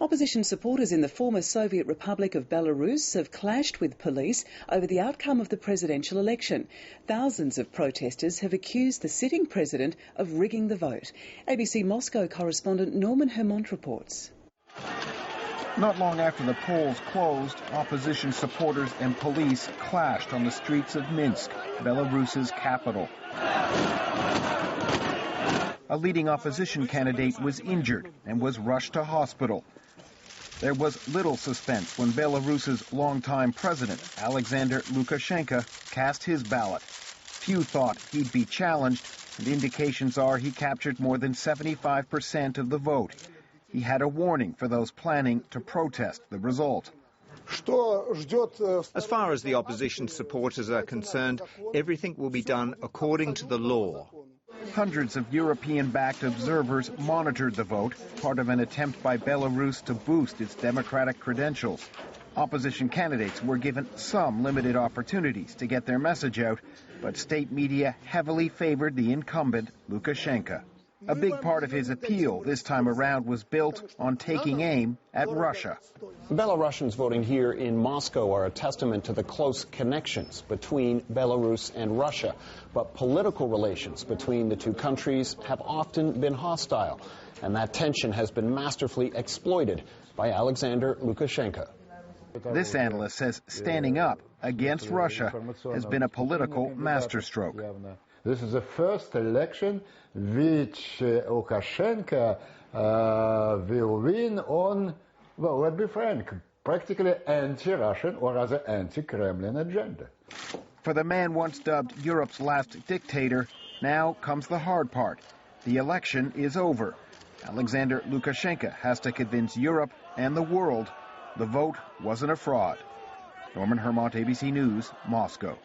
Opposition supporters in the former Soviet Republic of Belarus have clashed with police over the outcome of the presidential election. Thousands of protesters have accused the sitting president of rigging the vote. ABC Moscow correspondent Norman Hermont reports. Not long after the polls closed, opposition supporters and police clashed on the streets of Minsk, Belarus's capital. A leading opposition candidate was injured and was rushed to hospital. There was little suspense when Belarus's longtime president, Alexander Lukashenka, cast his ballot. Few thought he'd be challenged, and indications are he captured more than 75% of the vote. He had a warning for those planning to protest the result. As far as the opposition supporters are concerned, everything will be done according to the law. Hundreds of European-backed observers monitored the vote, part of an attempt by Belarus to boost its democratic credentials. Opposition candidates were given some limited opportunities to get their message out, but state media heavily favored the incumbent, Lukashenka. A big part of his appeal this time around was built on taking aim at Russia. Belarusians voting here in Moscow are a testament to the close connections between Belarus and Russia. But political relations between the two countries have often been hostile, and that tension has been masterfully exploited by Alexander Lukashenka. This analyst says standing up against Russia has been a political masterstroke. This is the first election which Lukashenko will win on, well, let's be frank, practically anti-Russian or rather anti-Kremlin agenda. For the man once dubbed Europe's last dictator, now comes the hard part. The election is over. Alexander Lukashenka has to convince Europe and the world the vote wasn't a fraud. Norman Hermont, ABC News, Moscow.